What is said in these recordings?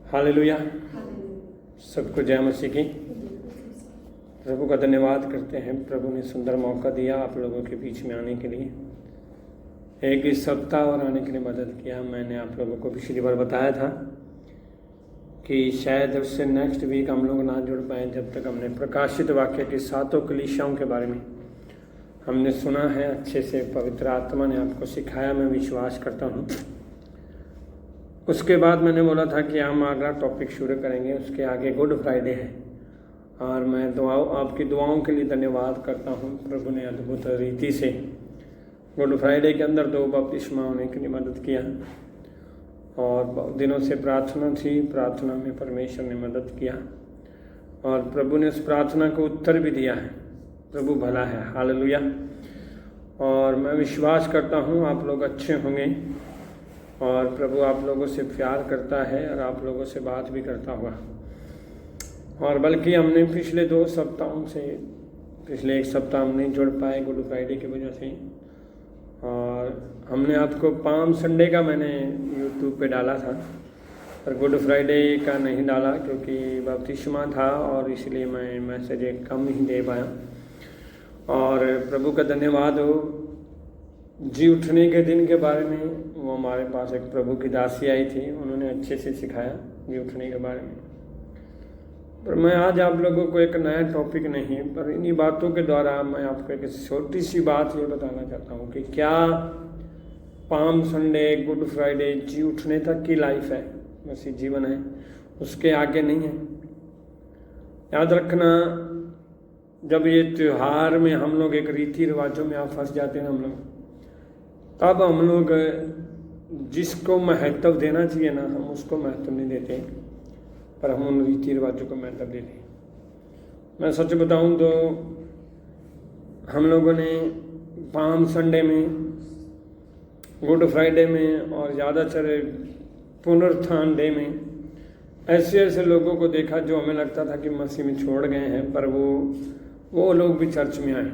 Hallelujah. सबको जय मसीह की। प्रभु का धन्यवाद करते हैं। प्रभु ने सुंदर मौका दिया आप लोगों के बीच में आने के लिए, एक इस सप्ताह और आने के लिए मदद किया। मैंने आप लोगों को पिछली बार बताया था कि शायद उससे नेक्स्ट वीक हम लोग ना जुड़ पाए जब तक हमने प्रकाशित वाक्य की 7 कलीसियाओं के बारे में हमने सुना है अच्छे से। पवित्र आत्मा ने आपको सिखाया, मैं विश्वास करता हूँ। उसके बाद मैंने बोला था कि हम अगला टॉपिक शुरू करेंगे, उसके आगे गुड फ्राइडे है। और मैं आपकी दुआओं के लिए धन्यवाद करता हूँ। प्रभु ने अद्भुत रीति से गुड फ्राइडे के अंदर 2 बपतिस्मा होने के लिए मदद किया और दिनों से प्रार्थना थी, प्रार्थना में परमेश्वर ने मदद किया और प्रभु ने उस प्रार्थना को उत्तर भी दिया है। प्रभु भला है, हालेलुया। और मैं विश्वास करता हूँ आप लोग अच्छे होंगे और प्रभु आप लोगों से प्यार करता है और आप लोगों से बात भी करता हुआ। और बल्कि हमने पिछले 2 सप्ताहों से, पिछले 1 सप्ताह हम नहीं जुड़ पाए गुड फ्राइडे की वजह से, और हमने आपको पाम संडे का मैंने यूट्यूब पे डाला था पर गुड फ्राइडे का नहीं डाला क्योंकि बपतिस्मा था और इसलिए मैं मैसेज कम ही दे पाया। और प्रभु का धन्यवाद हो, जी उठने के दिन के बारे में वो हमारे पास एक प्रभु की दासी आई थी, उन्होंने अच्छे से सिखाया जी उठने के बारे में। पर मैं आज आप लोगों को एक नया टॉपिक नहीं पर इन्हीं बातों के द्वारा मैं आपको एक छोटी सी बात ये बताना चाहता हूँ कि क्या पाम संडे, गुड फ्राइडे जी उठने तक की लाइफ है, वैसी जीवन है, उसके आगे नहीं है। याद रखना, जब ये त्यौहार में हम लोग एक रीति रिवाजों में आप फंस जाते हैं हम लोग, तब हम लोग जिसको महत्व देना चाहिए ना, हम उसको महत्व नहीं देते पर हम उन रीति रिवाजों को महत्व देते हैं। मैं सच बताऊं तो हम लोगों ने पाम संडे में, गुड फ्राइडे में और ज़्यादातर पुनरुत्थान डे में ऐसे ऐसे लोगों को देखा जो हमें लगता था कि मसीह में छोड़ गए हैं, पर वो लोग भी चर्च में आए।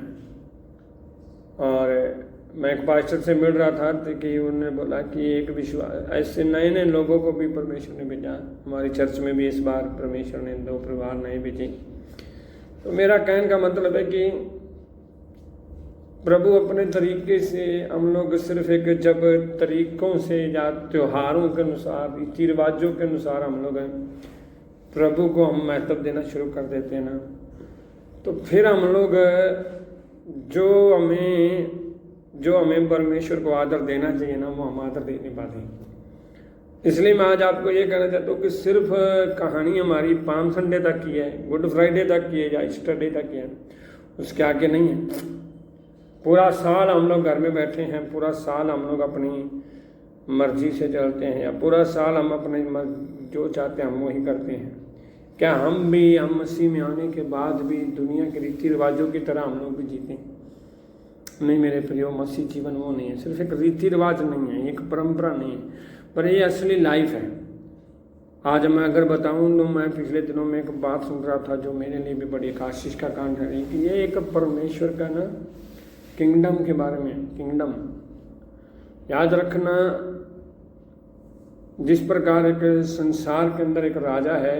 और मैं एक पास्टर से मिल रहा था तो कि उन्होंने बोला कि एक विश्वास ऐसे नए नए लोगों को भी परमेश्वर ने भेजा। हमारी चर्च में भी इस बार परमेश्वर ने 2 परिवार नए भेजे। तो मेरा कहने का मतलब है कि प्रभु अपने तरीके से, हम लोग सिर्फ एक जब तरीकों से या त्योहारों के अनुसार, रीति रिवाजों के अनुसार हम लोग प्रभु को हम महत्व देना शुरू कर देते हैं ना, तो फिर हम लोग जो हमें परमेश्वर को आदर देना चाहिए ना, वो हम आदर दे नहीं पाते। इसलिए मैं आज आपको ये कहना चाहता हूँ कि सिर्फ कहानी हमारी पाम संडे तक की है, गुड फ्राइडे तक की है या ईस्टर डे तक की है, उसके आगे नहीं है। पूरा साल हम लोग घर में बैठे हैं, पूरा साल हम लोग अपनी मर्जी से चलते हैं, या पूरा साल हम अपने जो चाहते हैं हम वही करते हैं। क्या हम मसीह में आने के बाद भी दुनिया के रीति रिवाजों की तरह हम लोग भी जीते हैं? नहीं मेरे प्रियो, मसीह जीवन वो नहीं है, सिर्फ एक रीति रिवाज नहीं है, एक परंपरा नहीं है, पर ये असली लाइफ है। आज मैं अगर बताऊं तो मैं पिछले दिनों में एक बात सुन रहा था जो मेरे लिए भी बड़ी आशीष का कारण है कि ये एक परमेश्वर का ना किंगडम के बारे में। किंगडम, याद रखना, जिस प्रकार एक संसार के अंदर एक राजा है,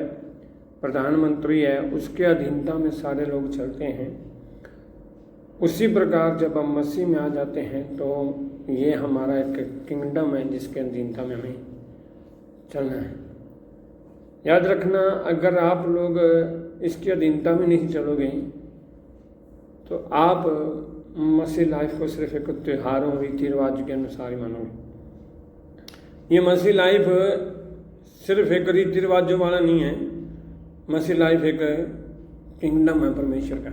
प्रधानमंत्री है, उसके अधीनता में सारे लोग चलते हैं, उसी प्रकार जब हम मसीह में आ जाते हैं तो ये हमारा एक किंगडम है जिसके अधीनता में हमें चलना है। याद रखना, अगर आप लोग इसकी अधीनता में नहीं चलोगे तो आप मसीह लाइफ को सिर्फ एक त्योहारों, रीति रिवाज के अनुसार ही मानोगे। ये मसीह लाइफ सिर्फ एक रीति रिवाजों वाला नहीं है, मसीह लाइफ एक किंगडम है परमेश्वर का।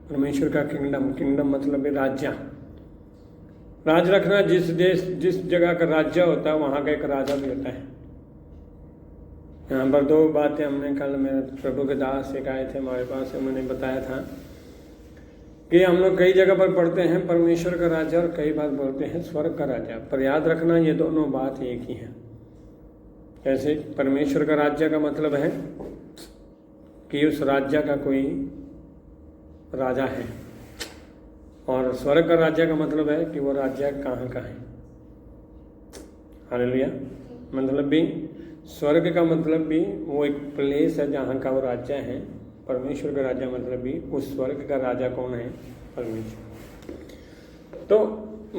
परमेश्वर का किंगडम, किंगडम मतलब है राज्य। राज रखना, जिस जगह का राज्य होता है वहाँ का एक राजा भी होता है। यहाँ पर 2 बातें हमने कल मेरे प्रभु के दास एक आए थे हमारे पास, उन्होंने बताया था कि हम लोग कई जगह पर पढ़ते हैं परमेश्वर का राज्य और कई बार बोलते हैं स्वर्ग का राज्य, पर याद रखना ये दोनों बात एक ही है। कैसे? परमेश्वर का राज्य का मतलब है कि उस राज्य का कोई राजा है, और स्वर्ग का राज्य का मतलब है कि वो राज्य कहाँ का है। हालेलुया। मतलब भी स्वर्ग का मतलब भी वो एक प्लेस है जहाँ का वो राज्य है। परमेश्वर का राज्य मतलब भी उस स्वर्ग का राजा कौन है? परमेश्वर। तो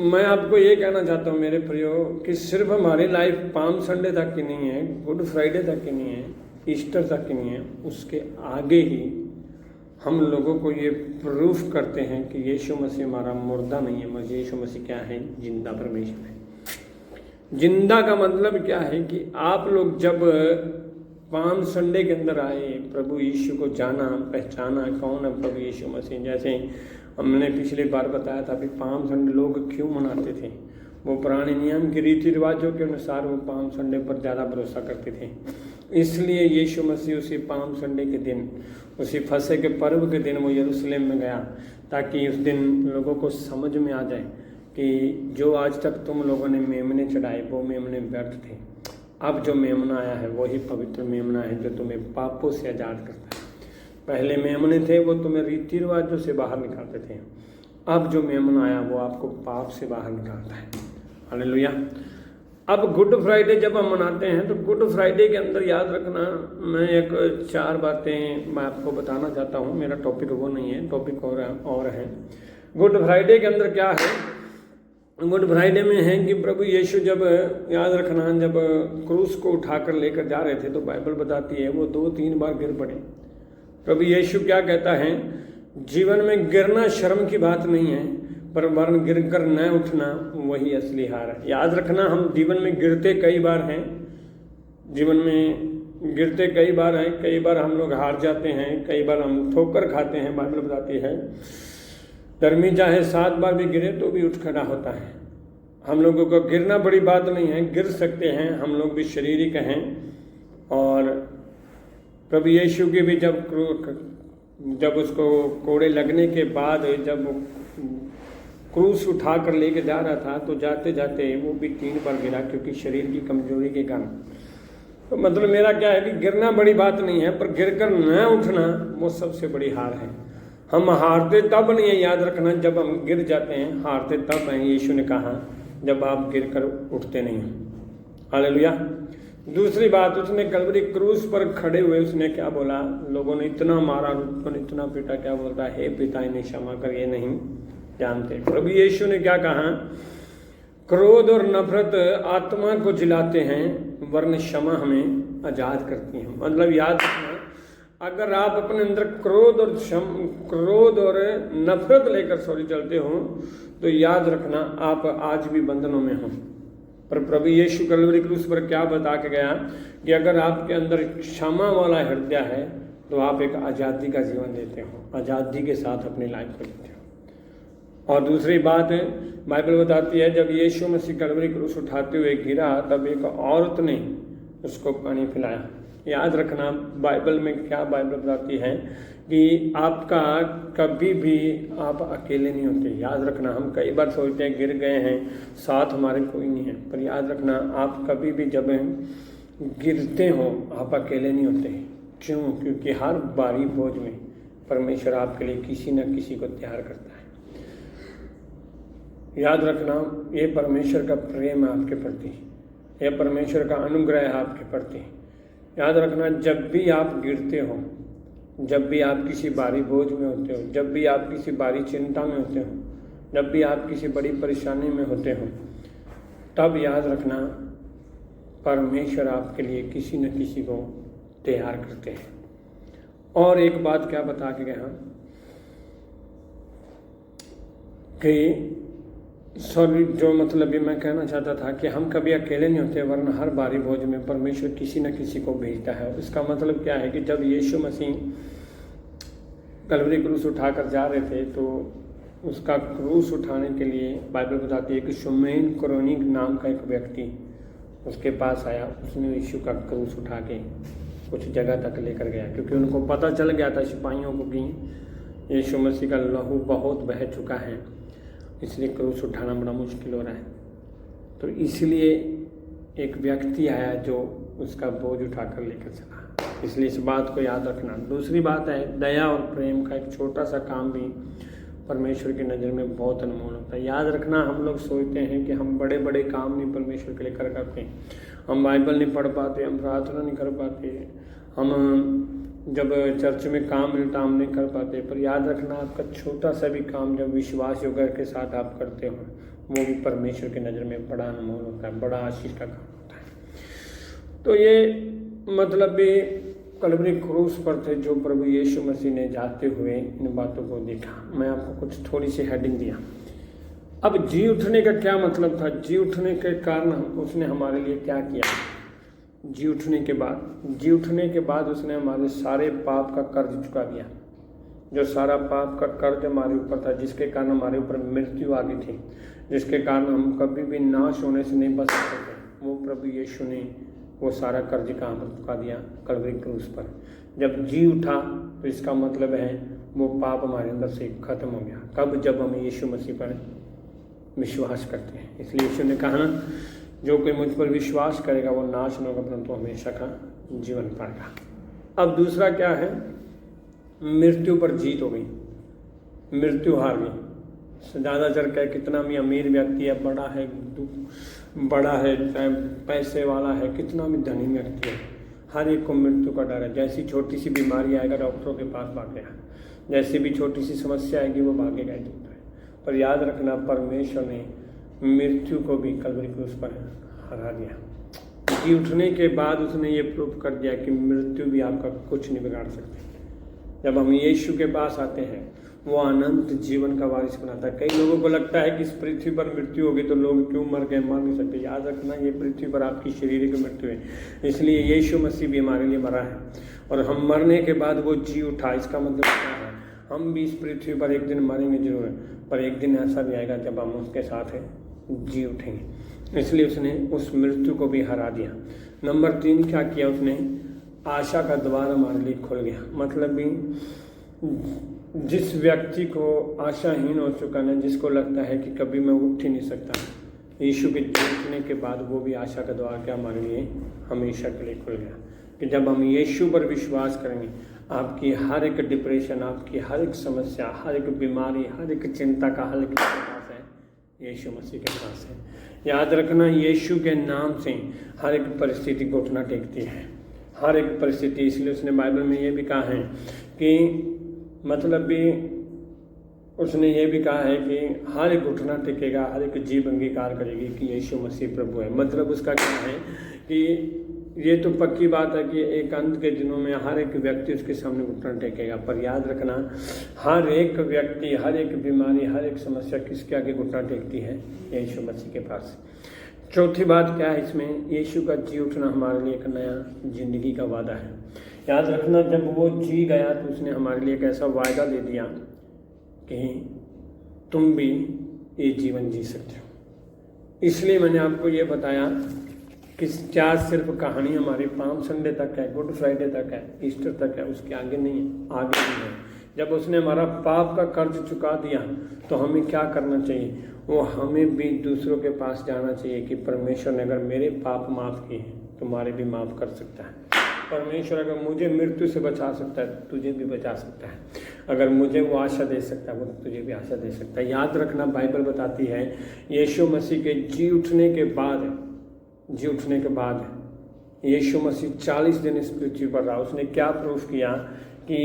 मैं आपको ये कहना चाहता हूँ मेरे प्रियो कि सिर्फ हमारी लाइफ पाम संडे तक की नहीं है, गुड फ्राइडे तक की नहीं है, ईस्टर तक की नहीं है, उसके आगे ही हम लोगों को ये प्रूफ करते हैं कि यीशु मसीह हमारा मुर्दा नहीं है, मगर यीशु मसीह क्या है? जिंदा परमेश्वर है। जिंदा का मतलब क्या है कि आप लोग जब पाम संडे के अंदर आए, प्रभु यीशु को जाना, पहचाना कौन है प्रभु यीशु मसीह। जैसे हमने पिछली बार बताया था कि पाम संडे लोग क्यों मनाते थे, वो पुराने नियम के रीति रिवाजों के अनुसार वो पाम संडे पर ज़्यादा भरोसा करते थे। इसलिए यीशु मसीह उसी पाम संडे के दिन, उसी फसह के पर्व के दिन वो यरूशलेम में गया, ताकि उस दिन लोगों को समझ में आ जाए कि जो आज तक तुम लोगों ने मेमने चढ़ाए वो मेमने व्यर्थ थे। अब जो मेमना आया है वही पवित्र मेमना है जो तुम्हें पापों से आज़ाद करता है। पहले मेमने थे वो तुम्हें रीति रिवाजों से बाहर निकालते थे, अब जो मेमना आया वो आपको पाप से बाहर निकालता है। हालेलुया। अब गुड फ्राइडे जब हम मनाते हैं तो गुड फ्राइडे के अंदर याद रखना, मैं एक 4 बातें मैं आपको बताना चाहता हूँ। मेरा टॉपिक वो नहीं है, टॉपिक और है। गुड फ्राइडे के अंदर क्या है? गुड फ्राइडे में है कि प्रभु यीशु जब, याद रखना, जब क्रूस को उठाकर लेकर जा रहे थे तो बाइबल बताती है वो 2-3 बार गिर पड़े। प्रभु यीशु क्या कहता है? जीवन में गिरना शर्म की बात नहीं है, पर वरन गिर कर न उठना वही असली हार है। याद रखना, हम जीवन में गिरते कई बार हैं, जीवन में गिरते कई बार हैं, कई बार हम लोग हार जाते हैं, कई बार हम ठोकर खाते हैं। बाइबल बताती है धर्मी चाहे 7 बार भी गिरे तो भी उठ खड़ा होता है। हम लोगों को गिरना बड़ी बात नहीं है, गिर सकते हैं, हम लोग भी शारीरिक हैं। और प्रभु यीशु के भी जब उसको कोड़े लगने के बाद जब क्रूस उठा कर लेके जा रहा था तो जाते जाते वो भी 3 बार गिरा, क्योंकि शरीर की कमजोरी के कारण। तो मतलब मेरा क्या है कि गिरना बड़ी बात नहीं है, पर गिर कर न उठना वो सबसे बड़ी हार है। हम हारते तब नहीं है, याद रखना, जब हम गिर जाते हैं, हारते तब हैं। यीशु ने कहा जब आप गिर कर उठते नहीं हैं। हालेलुया। दूसरी बात, उसने कलवरी क्रूस पर खड़े हुए उसने क्या बोला? लोगों ने इतना मारा, लोगों ने इतना पीटा, क्या बोलता है? हे पिता इन्हें क्षमा कर, ये नहीं जानते। प्रभु यीशु ने क्या कहा? क्रोध और नफरत आत्मा को जिलाते हैं, वरन क्षमा हमें आज़ाद करती है। मतलब याद रखना, अगर आप अपने अंदर क्रोध और नफरत लेकर चलते हो तो याद रखना आप आज भी बंधनों में हो। पर प्रभु यीशु कलवरी क्रूस पर क्या बता के गया कि अगर आपके अंदर क्षमा वाला हृदय है तो आप एक आज़ादी का जीवन देते हो, आज़ादी के साथ अपनी लाइफ को जीते हो। और दूसरी बात है, बाइबल बताती है जब यीशु मसीह कलवरी क्रूस उठाते हुए गिरा तब एक औरत ने उसको पानी पिलाया। याद रखना, बाइबल में क्या बाइबल बताती है कि आपका कभी भी आप अकेले नहीं होते। याद रखना, हम कई बार सोचते हैं गिर गए हैं, साथ हमारे कोई नहीं है, पर याद रखना आप कभी भी जब गिरते हो आप अकेले नहीं होते। क्यों? क्योंकि हर बारी बोझ में परमेश्वर आपके लिए किसी न किसी को तैयार करता है। याद रखना, ये परमेश्वर का प्रेम है आपके प्रति, यह परमेश्वर का अनुग्रह है आपके प्रति। याद रखना, जब भी आप गिरते हो, जब भी आप किसी भारी बोझ में होते हो, जब भी आप किसी भारी चिंता में होते हो, जब भी आप किसी बड़ी परेशानी में होते हो, तब याद रखना परमेश्वर आपके लिए किसी न किसी को तैयार करते हैं। और एक बात क्या बता के गया कि जो मतलब भी मैं कहना चाहता था कि हम कभी अकेले नहीं होते, वरना हर बारी बोझ में परमेश्वर किसी न किसी को भेजता है। इसका मतलब क्या है कि जब यीशु मसीह कलवरी क्रूस उठाकर जा रहे थे तो उसका क्रूस उठाने के लिए बाइबल बताती है कि शुमैन कुरैनी नाम का एक व्यक्ति उसके पास आया। उसने यीशु का क्रूस उठा के कुछ जगह तक लेकर गया, क्योंकि उनको पता चल गया था सिपाहियों को कि यीशु मसीह का लहू बहुत बह चुका है, इसलिए क्रूस उठाना बड़ा मुश्किल हो रहा है। तो इसलिए एक व्यक्ति आया जो उसका बोझ उठाकर लेकर चला। इसलिए इस बात को याद रखना। दूसरी बात है, दया और प्रेम का एक छोटा सा काम भी परमेश्वर की नज़र में बहुत अनमोल होता है। याद रखना, हम लोग सोचते हैं कि हम बड़े बड़े काम नहीं परमेश्वर के लिए करते हैं, हम बाइबल नहीं पढ़ पाते, हम प्रार्थना नहीं कर पाते, हम जब चर्च में काम मिलता हम नहीं कर पाते, पर याद रखना आपका छोटा सा भी काम जब विश्वास योग के साथ आप करते हो वो भी परमेश्वर की नज़र में बड़ा अनमोल होता है, बड़ा आशीष का काम होता है। तो ये मतलब भी कलवरी क्रूस पर थे जो प्रभु यीशु मसीह ने जाते हुए इन बातों को देखा। मैं आपको कुछ थोड़ी सी हेडिंग दिया। अब जी उठने का क्या मतलब था, जी उठने के कारण उसने हमारे लिए क्या किया। जी उठने के बाद उसने हमारे सारे पाप का कर्ज चुका दिया। जो सारा पाप का कर्ज हमारे ऊपर था, जिसके कारण हमारे ऊपर मृत्यु आ गई थी, जिसके कारण हम कभी भी नाश होने से नहीं बच सकते थे, वो प्रभु यीशु ने वो सारा कर्ज कहाँ पर चुका दिया, कलवरी क्रूस पर। जब जी उठा तो इसका मतलब है वो पाप हमारे अंदर से खत्म हो गया। कब? जब हम यीशु मसीह पर विश्वास करते हैं। इसलिए यीशु ने कहा ना, जो कोई मुझ पर विश्वास करेगा वो नाश न होगा परंतु हमेशा का जीवन पाएगा। अब दूसरा क्या है, मृत्यु पर जीत हो गई, मृत्यु हार गई। ज़्यादातर क्या, कितना भी अमीर व्यक्ति है, बड़ा है, चाहे पैसे वाला है, कितना भी धनी व्यक्ति है, हर एक को मृत्यु का डर है। जैसी छोटी सी बीमारी आएगा डॉक्टरों के पास भागेगा, जैसी भी छोटी सी समस्या आएगी वो भागेगा ही दूर है। पर याद रखना, परमेश्वर ने मृत्यु को भी कलवरी क्रूस पर हरा दिया। जी उठने के बाद उसने ये प्रूफ कर दिया कि मृत्यु भी आपका कुछ नहीं बिगाड़ सकती। जब हम यीशु के पास आते हैं वो अनंत जीवन का वारिस बनाता है। कई लोगों को लगता है कि इस पृथ्वी पर मृत्यु होगी तो लोग क्यों मर गए, मर नहीं सकते। याद रखना, ये पृथ्वी पर आपकी शारीरिक मृत्यु है, इसलिए यीशु मसीह भी हमारे लिए मरा है और हम मरने के बाद वो जी उठा। इसका मतलब क्या है, हम भी इस पृथ्वी पर एक दिन मरेंगे जरूर है, पर एक दिन ऐसा भी आएगा जब हम उसके साथ जी उठेंगे। इसलिए उसने उस मृत्यु को भी हरा दिया। नंबर 3 क्या किया उसने, आशा का द्वार हमारे लिए खुल गया। मतलब भी जिस व्यक्ति को आशाहीन हो चुका है, जिसको लगता है कि कभी मैं उठ ही नहीं सकता, यीशु के जीतने के बाद वो भी आशा का द्वार क्या हमारे लिए हमेशा के लिए खुल गया। कि जब हम यीशु पर विश्वास करेंगे, आपकी हर एक डिप्रेशन, आपकी हर एक समस्या, हर एक बीमारी, हर एक चिंता का हल किसके पास है, यीशु मसीह के पास है। याद रखना, यीशु के नाम से हर एक परिस्थिति घुटना टेकती है, हर एक परिस्थिति। इसलिए उसने बाइबल में ये भी कहा है कि मतलब भी उसने ये भी कहा है कि हर एक घुटना टेकेगा, हर एक जीभ अंगीकार करेगी कि यीशु मसीह प्रभु है। मतलब उसका क्या है कि ये तो पक्की बात है कि एक अंत के दिनों में हर एक व्यक्ति उसके सामने घुटना टेकेगा। पर याद रखना, हर एक व्यक्ति, हर एक बीमारी, हर एक समस्या किसके आगे घुटना टेकती है, यीशु मसीह के पास। चौथी बात क्या है इसमें, यीशु का जी उठना हमारे लिए एक नया जिंदगी का वादा है। याद रखना, जब वो जी गया तो उसने हमारे लिए एक ऐसा वायदा दे दिया कि तुम भी ये जीवन जी सकते हो। इसलिए मैंने आपको ये बताया कि क्या सिर्फ कहानी हमारी पाम संडे तक है, गुड फ्राइडे तक है, ईस्टर तक है, उसके आगे नहीं है, आगे नहीं है। जब उसने हमारा पाप का कर्ज चुका दिया तो हमें क्या करना चाहिए, वो हमें भी दूसरों के पास जाना चाहिए कि परमेश्वर ने अगर मेरे पाप माफ़ किए तुम्हारे भी माफ़ कर सकता है। परमेश्वर अगर मुझे मृत्यु से बचा सकता है तुझे भी बचा सकता है। अगर मुझे वो आशा दे सकता है वो तुझे भी आशा दे सकता है। याद रखना, बाइबल बताती है यीशु मसीह के जी उठने के बाद यीशु मसीह 40 दिन इस पृथ्वी पर रहा। उसने क्या प्रूफ किया कि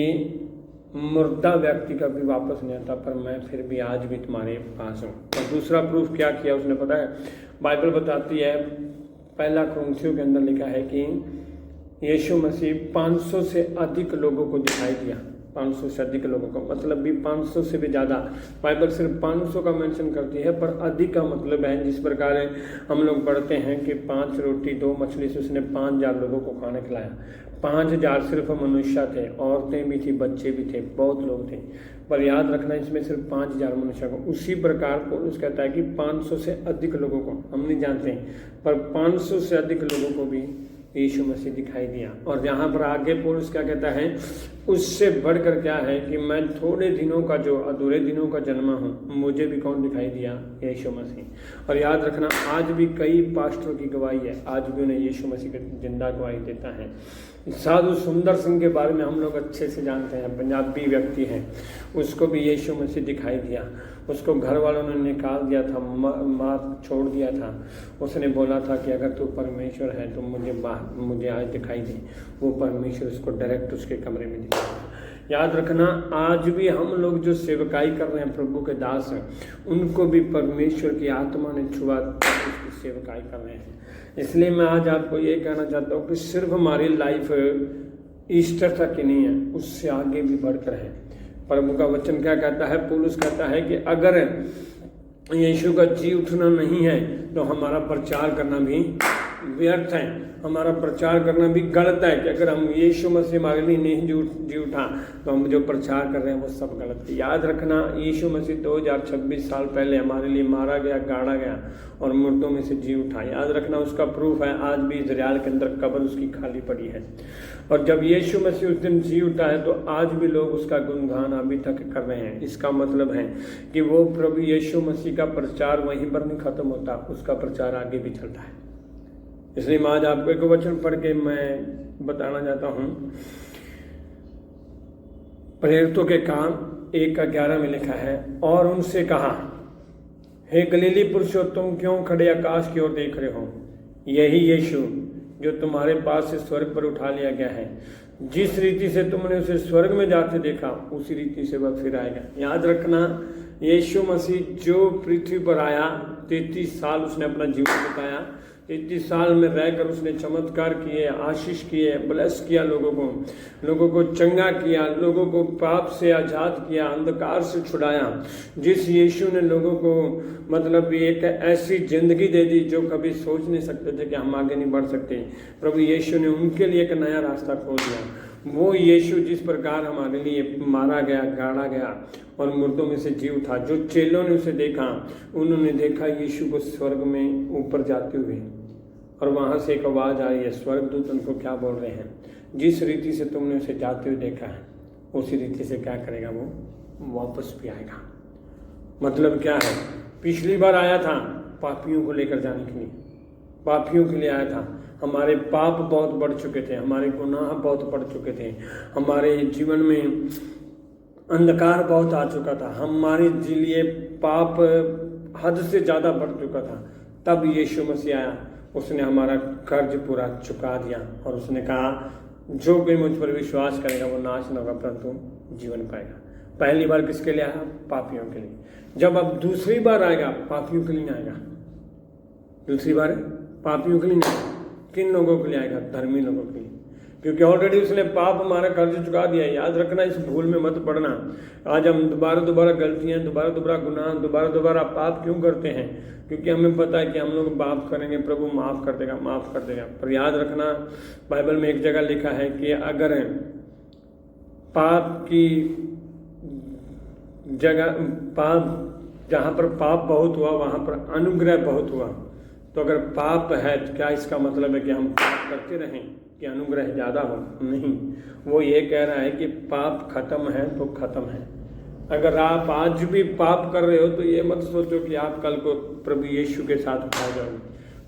मुर्दा व्यक्ति कभी वापस नहीं आता, पर मैं फिर भी आज भी तुम्हारे पास हूँ। और दूसरा प्रूफ क्या किया उसने, पता है, बाइबल बताती है, पहला कुरिन्थियों के अंदर लिखा है कि यीशु मसीह 500 से अधिक लोगों को दिखाई दिया। 500 से अधिक लोगों को, मतलब भी 500 से भी ज़्यादा। बाइबल सिर्फ 500 का मेंशन करती है, पर अधिक का मतलब है जिस प्रकार हम लोग पढ़ते हैं कि 5 रोटी 2 मछली से उसने 5000 लोगों को खाना खिलाया। 5000 सिर्फ मनुष्य थे, औरतें भी थी, बच्चे भी थे, बहुत लोग थे। पर याद रखना, इसमें सिर्फ 5000 मनुष्य को। उसी प्रकार पौलुस कहता है कि 500 से अधिक लोगों को, हम नहीं जानते, पर 500 से अधिक लोगों को भी यीशु मसीह दिखाई दिया। और यहाँ पर आगे पौलुस क्या कहता है, उससे बढ़कर क्या है कि मैं थोड़े दिनों का, जो अधूरे दिनों का जन्मा हूँ, मुझे भी कौन दिखाई दिया, यीशु मसीह। और याद रखना, आज भी कई पास्टरों की गवाही है, आज भी उन्हें यीशु मसीह की जिंदा गवाही देता है। साधु सुंदर सिंह के बारे में हम लोग अच्छे से जानते हैं, पंजाबी व्यक्ति हैं, उसको भी यीशु मसीह दिखाई दिया। उसको घर वालों ने निकाल दिया था, मार छोड़ दिया था। उसने बोला था कि अगर तू परमेश्वर है तो मुझे आज दिखाई दे। वो परमेश्वर उसको डायरेक्ट उसके कमरे में दिखाया। याद रखना, आज भी हम लोग जो सेवकाई कर रहे हैं, प्रभु के दास हैं, उनको भी परमेश्वर की आत्मा ने छुआ, उसकी सेवकाई कर रहे हैं। इसलिए मैं आज आपको ये कहना चाहता हूँ कि सिर्फ हमारी लाइफ ईस्टर तक ही नहीं है, उससे आगे भी बढ़कर है। प्रभु का वचन क्या कहता है? पौलुस कहता है कि अगर यीशु का जी उठना नहीं है तो हमारा प्रचार करना भी व्यर्थ है, हमारा प्रचार करना भी गलत है। कि अगर हम यीशु मसीह हमारे लिए नहीं जी उठा तो हम जो प्रचार कर रहे हैं वो सब गलत है। याद रखना, यीशु मसीह 2026 साल पहले हमारे लिए मारा गया, गाड़ा गया और मुर्दों में से जी उठा। याद रखना, उसका प्रूफ है आज भी इजराइल के अंदर कब्र उसकी खाली पड़ी है। और जब यीशु मसीह उस दिन जी उठा है तो आज भी लोग उसका गुणगान अभी तक कर रहे हैं। इसका मतलब है कि वो प्रभु यीशु मसीह का प्रचार वहीं पर नहीं खत्म होता, उसका प्रचार आगे भी चलता है। इसलिए मैं आज आपको एक वचन पढ़ के मैं बताना चाहता हूँ। प्रेरितों के काम 1:11 में लिखा है, और उनसे कहा, हे गलीली पुरुषों, तुम क्यों खड़े आकाश की ओर देख रहे हो? यही यीशु जो तुम्हारे पास से स्वर्ग पर उठा लिया गया है, जिस रीति से तुमने उसे स्वर्ग में जाते देखा उसी रीति से वह फिर आएगा। याद रखना, यीशु मसीह जो पृथ्वी पर आया, 33 साल उसने अपना जीवन बिताया। 33 साल में रहकर उसने चमत्कार किए, आशीष किए, ब्लेस किया, लोगों को चंगा किया, लोगों को पाप से आज़ाद किया, अंधकार से छुड़ाया। जिस यीशु ने लोगों को मतलब एक ऐसी ज़िंदगी दे दी जो कभी सोच नहीं सकते थे कि हम आगे नहीं बढ़ सकते, प्रभु यीशु ने उनके लिए एक नया रास्ता खोल दिया। वो यीशु जिस प्रकार हमारे लिए मारा गया, गाड़ा गया और मुर्दों में से जी उठा, जो चेलों ने उसे देखा, उन्होंने देखा यीशु को स्वर्ग में ऊपर जाते हुए, और वहाँ से एक आवाज़ आई है, स्वर्गदूत उनको क्या बोल रहे हैं? जिस रीति से तुमने उसे जाते हुए देखा है उसी रीति से क्या करेगा? वो वापस भी आएगा। मतलब क्या है? पिछली बार आया था पापियों को लेकर जाने के लिए, पापियों के लिए आया था। हमारे पाप बहुत बढ़ चुके थे, हमारे गुनाह बहुत बढ़ चुके थे, हमारे जीवन में अंधकार बहुत आ चुका था, हमारे लिए पाप हद से ज़्यादा बढ़ चुका था। तब यीशु मसीह आया, उसने हमारा कर्ज पूरा चुका दिया और उसने कहा, जो कोई मुझ पर विश्वास करेगा वो नाश न होगा परंतु जीवन पाएगा। पहली बार किसके लिए आया? पापियों के लिए। जब अब दूसरी बार आएगा, पापियों के लिए नहीं आएगा। दूसरी बार पापियों के लिए नहीं आएगा। किन लोगों के लिए आएगा? धर्मी लोगों के लिए, क्योंकि ऑलरेडी उसने पाप हमारा कर्ज चुका दिया। याद रखना, इस भूल में मत पड़ना। आज हम दोबारा गलतियां, दोबारा गुनाह, दोबारा पाप क्यों करते हैं? क्योंकि हमें पता है कि हम लोग पाप करेंगे, प्रभु माफ़ कर देगा। पर याद रखना, बाइबल में एक जगह लिखा है कि अगर पाप की जहाँ पर पाप बहुत हुआ वहाँ पर अनुग्रह बहुत हुआ। तो अगर पाप है तो क्या इसका मतलब है कि हम पाप करते रहें कि अनुग्रह ज़्यादा हो? नहीं, वो ये कह रहा है कि पाप खत्म है तो खत्म है। अगर आप आज भी पाप कर रहे हो तो ये मत सोचो कि आप कल को प्रभु यीशु के साथ उठाए जाओगे।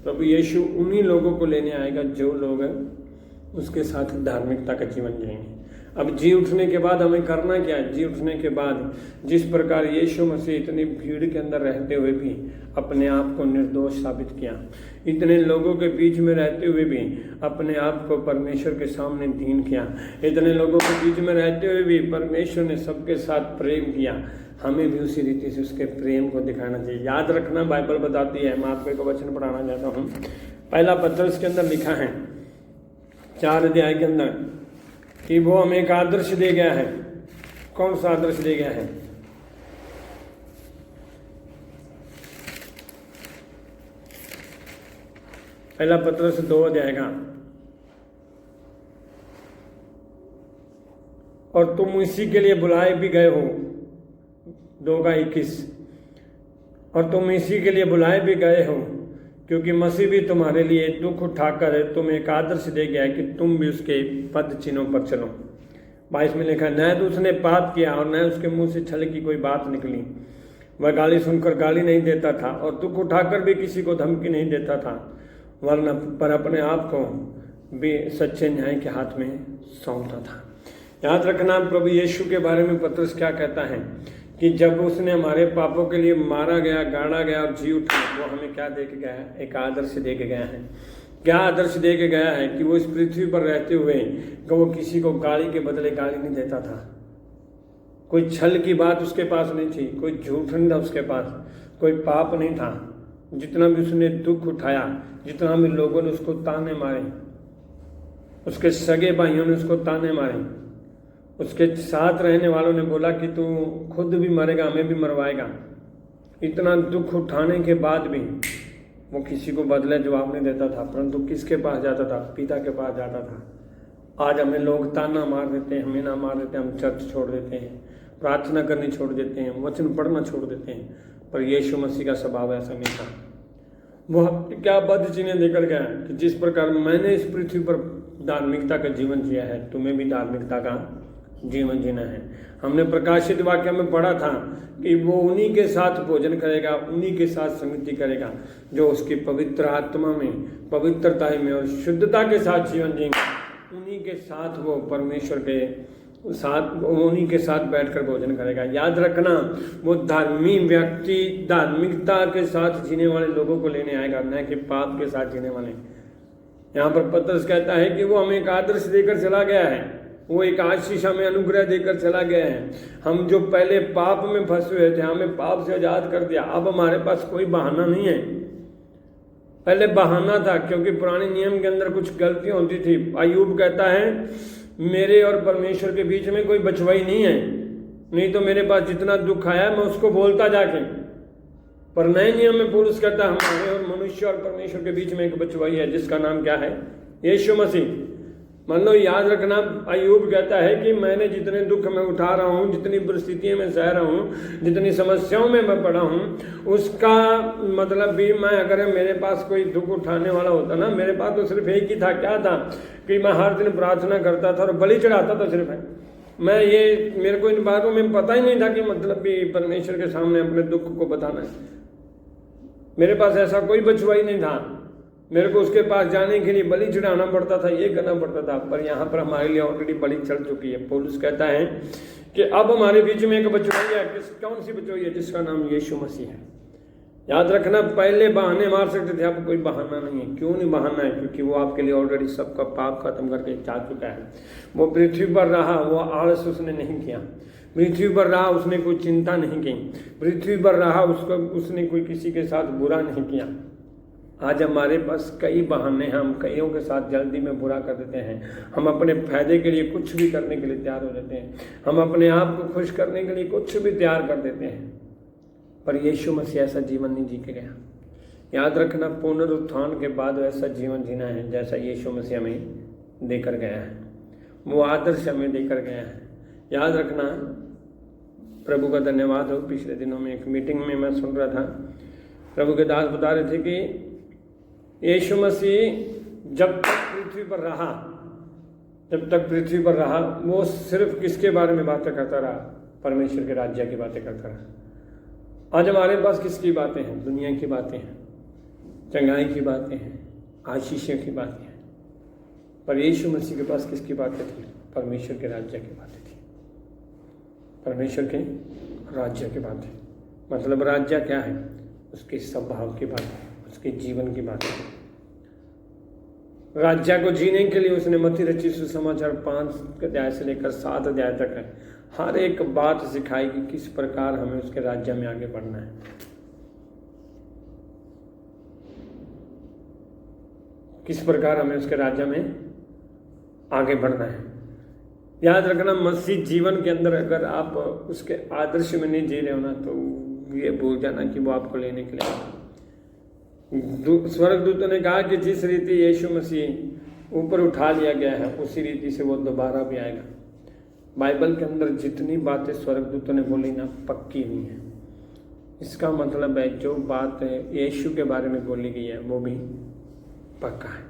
प्रभु यीशु उन्हीं लोगों को लेने आएगा जो लोग उसके साथ धार्मिकता का जीवन जिएंगे। अब जी उठने के बाद हमें करना क्या है? जी उठने के बाद जिस प्रकार यीशु मसीह इतनी भीड़ के अंदर रहते हुए भी अपने आप को निर्दोष साबित किया, इतने लोगों के बीच में रहते हुए भी अपने आप को परमेश्वर के सामने दीन किया, इतने लोगों के बीच में रहते हुए भी परमेश्वर ने सबके साथ प्रेम किया, हमें भी उसी रीति से उसके प्रेम को दिखाना चाहिए। याद रखना, बाइबल बताती है, मैं आपको एक वचन पढ़ाना चाहता हूँ। पहला पत्रस के अंदर लिखा है 4 अध्याय के अंदर कि वो हमें एक आदर्श दे गया है। कौन सा आदर्श दे गया है? पहला पत्रस 2 अध्याय का, और तुम इसी के लिए बुलाए भी गए हो, 2:21, और तुम इसी के लिए बुलाए भी गए हो क्योंकि मसीह भी तुम्हारे लिए दुख उठाकर तुम्हें एक आदर्श दे गया है कि तुम भी उसके पद चिन्हों पर चलो। 22 में लिखा, न तो उसने पाप किया और न उसके मुंह से छल की कोई बात निकली। वह गाली सुनकर गाली नहीं देता था और दुख उठाकर भी किसी को धमकी नहीं देता था, वरना पर अपने आप को भी सच्चे न्याय के हाथ में सौंपता था। याद रखना, प्रभु यीशु के बारे में पत्रस क्या कहता है कि जब उसने हमारे पापों के लिए मारा गया, गाड़ा गया और जी उठा, वो हमें क्या दे के गया है? एक आदर्श दे के गया है। क्या आदर्श दे के गया है? कि वो इस पृथ्वी पर रहते हुए कि वो किसी को गाली के बदले गाली नहीं देता था, कोई छल की बात उसके पास नहीं थी, कोई झूठ नहीं था उसके पास, कोई पाप नहीं था। जितना भी उसने दुख उठाया, जितना भी लोगों ने उसको ताने मारे, उसके सगे भाइयों ने उसको ताने मारे, उसके साथ रहने वालों ने बोला कि तू खुद भी मरेगा, हमें भी मरवाएगा, इतना दुख उठाने के बाद भी वो किसी को बदले जवाब नहीं देता था, परंतु किसके पास जाता था? पिता के पास जाता था। आज हमें लोग ताना मार देते हैं, हमें ना मार देते हैं, हम चर्च छोड़ देते हैं, प्रार्थना करनी छोड़ देते हैं, वचन पढ़ना छोड़ देते हैं, पर यीशु मसीह का स्वभाव ऐसा नहीं था। वो क्या बद चिन्ह देकर गया कि जिस प्रकार मैंने इस पृथ्वी पर धार्मिकता का जीवन जिया है, तुम्हें भी धार्मिकता का जीवन जीना है। हमने प्रकाशित वाक्य में पढ़ा था कि वो उन्हीं के साथ भोजन करेगा, उन्हीं के साथ संगति करेगा जो उसकी पवित्र आत्मा में, पवित्रता में और शुद्धता के साथ जीवन जिएंगे। उन्हीं के साथ वो परमेश्वर के साथ, उन्हीं के साथ बैठकर भोजन करेगा। याद रखना, वो धार्मिक व्यक्ति धार्मिकता के साथ जीने वाले लोगों को लेने आएगा, न कि पाप के साथ जीने वाले। यहाँ पर पतरस कहता है कि वो हमें एक आदर्श देकर चला गया है, वो एक आशीष हमें अनुग्रह देकर चला गया है। हम जो पहले पाप में फंसे हुए थे, हमें पाप से आजाद कर दिया। अब हमारे पास कोई बहाना नहीं है। पहले बहाना था, क्योंकि पुराने नियम के अंदर कुछ गलतियां होती थी। अय्यूब कहता है मेरे और परमेश्वर के बीच में कोई बचवाई नहीं है, नहीं तो मेरे पास जितना दुख आया मैं उसको बोलता जाके। पर नए नियम में पौलुस कहता है हमारे और मनुष्य और परमेश्वर के बीच में एक बचवाई है, जिसका नाम क्या है? यीशु मसीह। मतलब याद रखना, अय्यूब कहता है कि मैंने जितने दुख मैं उठा रहा हूँ, जितनी परिस्थितियों में सह रहा हूँ, जितनी समस्याओं में मैं पड़ा हूँ, उसका मतलब भी मैं, अगर मेरे पास कोई दुख उठाने वाला होता ना, मेरे पास तो सिर्फ एक ही था। क्या था? कि मैं हर दिन प्रार्थना करता था और बलि चढ़ाता था सिर्फ है। मैं ये, मेरे को इन बातों में पता ही नहीं था कि मतलब भी परमेश्वर के सामने अपने दुख को बताना है। मेरे पास ऐसा कोई बचवाई नहीं था। मेरे को उसके पास जाने के लिए बलि चढ़ाना पड़ता था, ये करना पड़ता था। पर यहाँ पर हमारे लिए ऑलरेडी बलि चढ़ चुकी है। पौलुस कहता है कि अब हमारे बीच में एक बचवाई है। कौन सी बचवाई है? जिसका नाम यीशु मसीह है। याद रखना, पहले बहाने मार सकते थे, अब कोई बहाना नहीं है। क्यों नहीं बहाना है? क्योंकि वो आपके लिए ऑलरेडी सबका पाप खत्म करके जा चुका है। वो पृथ्वी पर रहा, वो आलस उसने नहीं किया। पृथ्वी पर रहा, उसने कोई चिंता नहीं की। पृथ्वी पर रहा, उसने कोई किसी के साथ बुरा नहीं किया। आज हमारे पास कई बहाने हैं, हम कईयों के साथ जल्दी में बुरा कर देते हैं। हम अपने फायदे के लिए कुछ भी करने के लिए तैयार हो जाते हैं। हम अपने आप को खुश करने के लिए कुछ भी तैयार कर देते हैं। पर यीशु मसीह ऐसा जीवन नहीं जी के गया। याद रखना, पुनरुत्थान के बाद वैसा जीवन जीना है जैसा यीशु मसीह हमें देकर गया है। वो आदर्श हमें देकर गया है। याद रखना, प्रभु का धन्यवाद हो। पिछले दिनों में एक मीटिंग में मैं सुन रहा था, प्रभु के दास बता रहे थे कि यीशु मसीह जब तक पृथ्वी पर रहा, वो सिर्फ किसके बारे में बातें करता रहा? परमेश्वर के राज्य की बातें करता रहा। आज हमारे पास किसकी बातें हैं? दुनिया की बातें हैं, चंगाई की बातें हैं, आशीषों की बातें हैं। पर यीशु मसीह के पास किसकी बातें थी? परमेश्वर के राज्य की बातें थी। परमेश्वर के राज्य की बातें, मतलब राज्य क्या है? उसके स्वभाव की बातें, उसके जीवन की बातें। राज्य को जीने के लिए उसने मत्ती रचित सुसमाचार 5 अध्याय से लेकर 7 अध्याय तक है, हर एक बात सिखाई कि किस प्रकार हमें उसके राज्य में आगे बढ़ना है। किस प्रकार हमें उसके राज्य में आगे बढ़ना है। याद रखना, मसीह जीवन के अंदर अगर आप उसके आदर्श में नहीं जी रहे हो ना, तो ये भूल जाना कि वो आपको लेने के लिए। स्वर्गदूतों ने कहा कि जिस रीति यीशु मसीह ऊपर उठा लिया गया है, उसी रीति से वो दोबारा भी आएगा। बाइबल के अंदर जितनी बातें स्वर्गदूतों ने बोली ना, पक्की नहीं है। इसका मतलब है जो बात यीशु के बारे में बोली गई है वो भी पक्का है।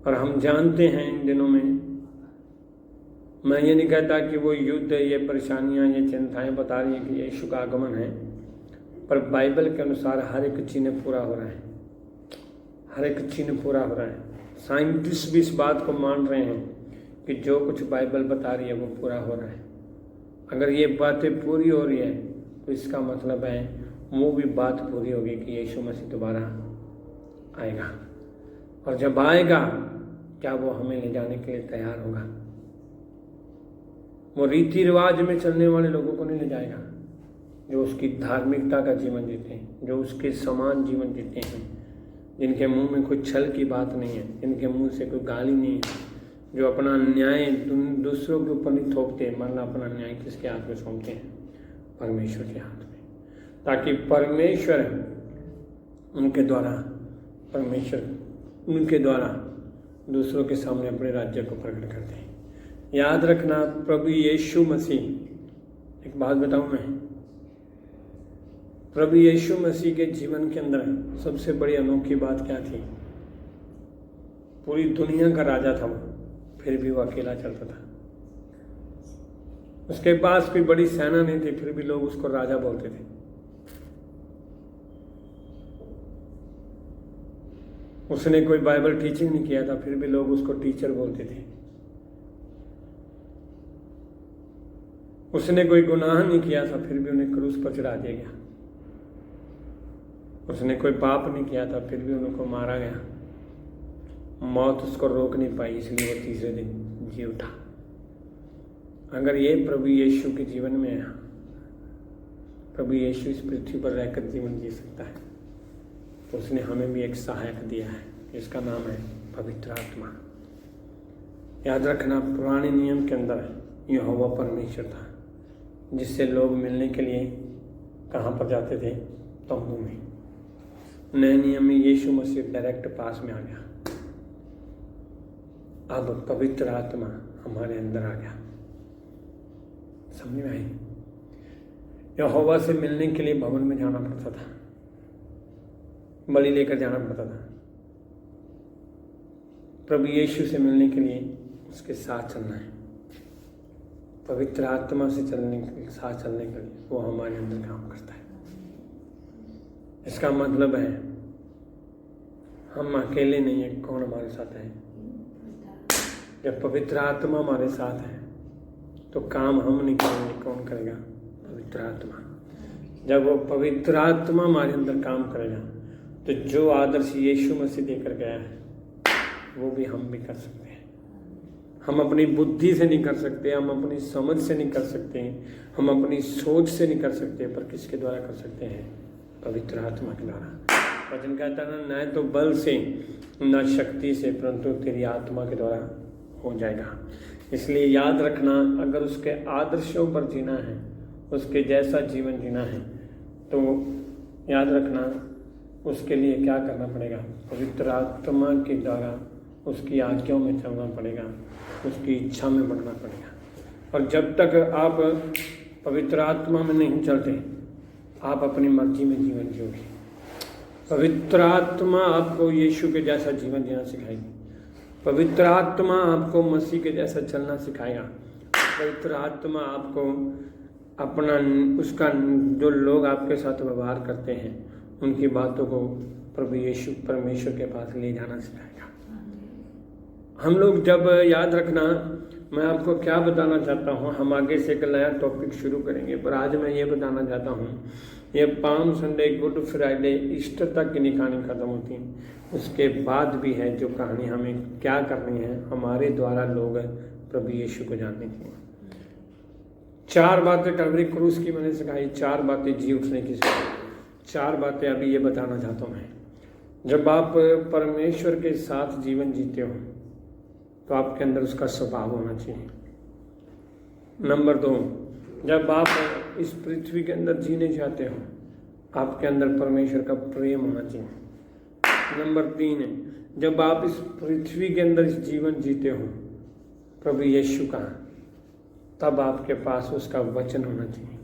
और हम जानते हैं इन दिनों में, मैं ये नहीं कहता कि वो युद्ध, ये परेशानियां, ये चिंताएं बता रही है कि यीशु का आगमन है, पर बाइबल के अनुसार हर एक चिन्ह पूरा हो रहा है। हर एक चिन्ह पूरा हो रहा है। साइंटिस्ट भी इस बात को मान रहे हैं कि जो कुछ बाइबल बता रही है वो पूरा हो रहा है। अगर ये बातें पूरी हो रही है तो इसका मतलब है वो भी बात पूरी होगी कि यीशु मसीह दोबारा आएगा, और जब आएगा क्या वो हमें ले जाने के लिए तैयार होगा? वो रीति रिवाज में चलने वाले लोगों को नहीं ले जाएगा, जो उसकी धार्मिकता का जीवन जीते हैं, जो उसके समान जीवन जीते हैं, जिनके मुंह में कोई छल की बात नहीं है, जिनके मुंह से कोई गाली नहीं है, जो अपना न्याय दूसरों के ऊपर नहीं थोपते, वरना अपना न्याय किसके हाथ में सौंपते हैं? परमेश्वर के हाथ में, ताकि परमेश्वर उनके द्वारा दूसरों के सामने अपने राज्य को प्रकट करते हैं। याद रखना, प्रभु यीशु मसीह, एक बात बताऊं मैं, प्रभु यीशु मसीह के जीवन के अंदर सबसे बड़ी अनोखी बात क्या थी? पूरी दुनिया का राजा था वो, फिर भी वो अकेला चलता था। उसके पास कोई बड़ी सेना नहीं थी, फिर भी लोग उसको राजा बोलते थे। उसने कोई बाइबल टीचिंग नहीं किया था, फिर भी लोग उसको टीचर बोलते थे। उसने कोई गुनाह नहीं किया था, फिर भी उन्हें क्रूस पर चढ़ा दिया गया। उसने कोई पाप नहीं किया था, फिर भी उनको मारा गया। मौत उसको रोक नहीं पाई, इसलिए वो तीसरे दिन जी उठा। अगर ये प्रभु यीशु के जीवन में है, प्रभु यीशु इस पृथ्वी पर रहकर जीवन जी सकता है, तो उसने हमें भी एक सहायक दिया है, जिसका नाम है पवित्र आत्मा। याद रखना, पुराने नियम के अंदर यहोवा परमेश्वर था, जिससे लोग मिलने के लिए कहाँ पर जाते थे? तंबू में। नए नियम में यीशु मसीह डायरेक्ट पास में आ गया। अब पवित्र आत्मा हमारे अंदर आ गया। समझ में आई? यहोवा से मिलने के लिए भवन में जाना पड़ता था, बलि लेकर जाना पड़ता था। प्रभु यीशु से मिलने के लिए उसके साथ चलना है। पवित्र आत्मा से साथ चलने के लिए वो हमारे अंदर काम करता है। इसका मतलब है हम अकेले नहीं है। कौन हमारे साथ है? जब पवित्र आत्मा हमारे साथ है तो काम हम नहीं करेंगे, कौन करेगा? पवित्र आत्मा। जब वो पवित्र आत्मा हमारे अंदर काम करेगा तो जो आदर्श यीशु मसीह देकर गया है वो भी हम भी कर सकते हैं। हम अपनी बुद्धि से नहीं कर सकते, हम अपनी समझ से नहीं कर सकते, हम अपनी सोच से नहीं कर सकते, पर किसके द्वारा कर सकते हैं? पवित्र आत्मा के द्वारा। वचन कहता है न तो बल से न शक्ति से, परंतु तेरी आत्मा के द्वारा हो जाएगा। इसलिए याद रखना, अगर उसके आदर्शों पर जीना है, उसके जैसा जीवन जीना है, तो याद रखना उसके लिए क्या करना पड़ेगा? पवित्र आत्मा के द्वारा उसकी आज्ञाओं में चलना पड़ेगा, उसकी इच्छा में बढ़ना पड़ेगा। और जब तक आप पवित्र आत्मा में नहीं चलते, आप अपनी मर्जी में जीवन जियोगे। पवित्र आत्मा आपको यीशु के जैसा जीवन जीना सिखाएगी। पवित्र आत्मा आपको मसीह के जैसा चलना सिखाएगा। पवित्र आत्मा आपको अपना उसका जो लोग आपके साथ व्यवहार करते हैं उनकी बातों को प्रभु यीशु परमेश्वर के पास ले जाना सिखाएगा। हम लोग जब, याद रखना, मैं आपको क्या बताना चाहता हूँ, हम आगे से एक नया टॉपिक शुरू करेंगे, पर आज मैं ये बताना चाहता हूँ, ये palm Sunday, good Friday, Easter तक की कहानी खत्म होती है। उसके बाद भी है जो कहानी हमें क्या करनी है, हमारे द्वारा लोग प्रभु यीशु को जानने की। 4 बातें कैलवरी क्रूस की मैंने सिखाई, 4 बातें जी उठने की सिखाई, 4 बातें अभी ये बताना चाहता हूँ मैं। जब आप परमेश्वर के साथ जीवन जीते हो तो आपके अंदर उसका स्वभाव होना चाहिए। नंबर 2, जब आप इस पृथ्वी के अंदर जीने चाहते हो, आपके अंदर परमेश्वर का प्रेम होना चाहिए। नंबर 3 है, जब आप इस पृथ्वी के अंदर इस जीवन जीते हो प्रभु यीशु का, तब आपके पास उसका वचन होना चाहिए।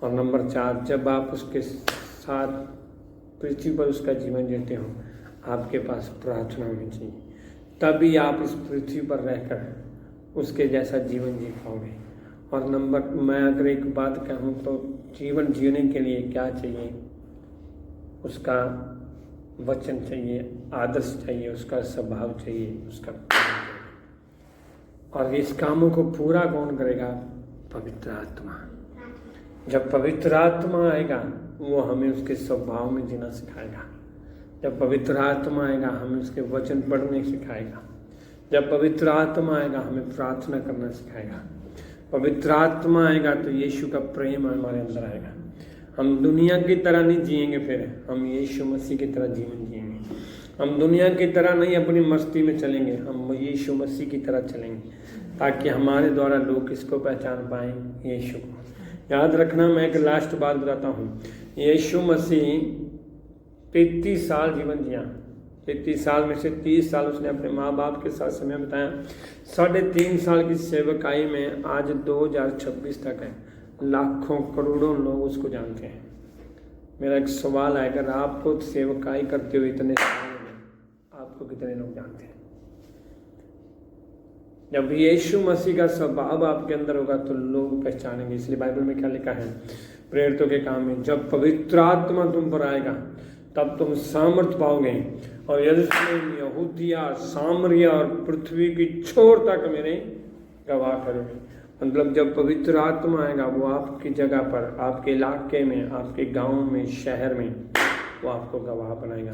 और नंबर 4, जब आप उसके साथ पृथ्वी पर उसका जीवन जीते हो, आपके पास प्रार्थना होनी चाहिए। तभी आप इस पृथ्वी पर रहकर उसके जैसा जीवन जी पाओगे। और मैं अगर एक बात कहूँ तो जीवन जीने के लिए क्या चाहिए? उसका वचन चाहिए, आदर्श चाहिए, उसका स्वभाव चाहिए, उसका। और इस कामों को पूरा कौन करेगा? पवित्र आत्मा। जब पवित्र आत्मा आएगा वो हमें उसके स्वभाव में जीना सिखाएगा। जब पवित्र आत्मा आएगा हमें उसके वचन पढ़ने सिखाएगा। जब पवित्र आत्मा आएगा हमें प्रार्थना करना सिखाएगा। पवित्र आत्मा आएगा तो यीशु का प्रेम हमारे अंदर आएगा। हम दुनिया की तरह नहीं जिएंगे, फिर हम यीशु मसीह की तरह जीवन जिएंगे। हम दुनिया की तरह नहीं अपनी मस्ती में चलेंगे, हम यीशु मसीह की तरह चलेंगे, ताकि हमारे द्वारा लोग किसको पहचान पाएँ? यीशु को। याद रखना, मैं एक लास्ट बात बताता हूँ। यीशु मसीह 33 साल जीवन जिया। 33 साल में से 30 साल उसने अपने माँ बाप के साथ समय बिताया। 3.5 साल की सेवकाई में आज 2026 तक है, लाखों करोड़ों लोग उसको जानते हैं। मेरा एक सवाल है, अगर आपको सेवकाई करते हुए इतने साल में आपको कितने लोग जानते हैं? जब यीशु मसीह का स्वभाव आपके अंदर होगा तो लोग पहचानेंगे। इसलिए बाइबल में क्या लिखा है प्रेरितों के काम में, जब पवित्र आत्मा तुम पर आएगा तब तुम सामर्थ पाओगे और यरूशलेम, यहूदिया, सामरिया और पृथ्वी की छोर तक मेरे गवाह करोगे। मतलब जब पवित्र आत्मा आएगा वो आपकी जगह पर, आपके इलाके में, आपके गांव में, शहर में वो आपको गवाह बनाएगा।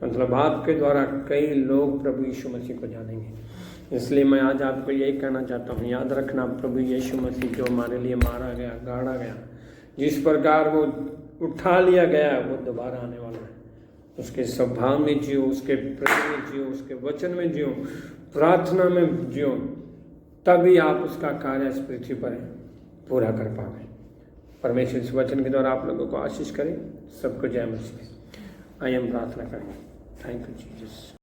मतलब आपके द्वारा कई लोग प्रभु यीशु मसीह को जानेंगे। इसलिए मैं आज आपको यही कहना चाहता हूँ, याद रखना, प्रभु यीशु मसीह जो हमारे लिए मारा गया, गाड़ा गया, जिस प्रकार वो उठा लिया गया वो दोबारा आने वाला है। उसके स्वभाव में जियो, उसके प्रेम में जियो, उसके वचन में जियो, प्रार्थना में जियो, तभी आप उसका कार्य इस पृथ्वी पर पूरा कर पाओगे। परमेश्वर इस वचन के द्वारा आप लोगों को आशीष करें। सबको जय मसीह। आइए हम प्रार्थना करेंगे। Thank you Jesus.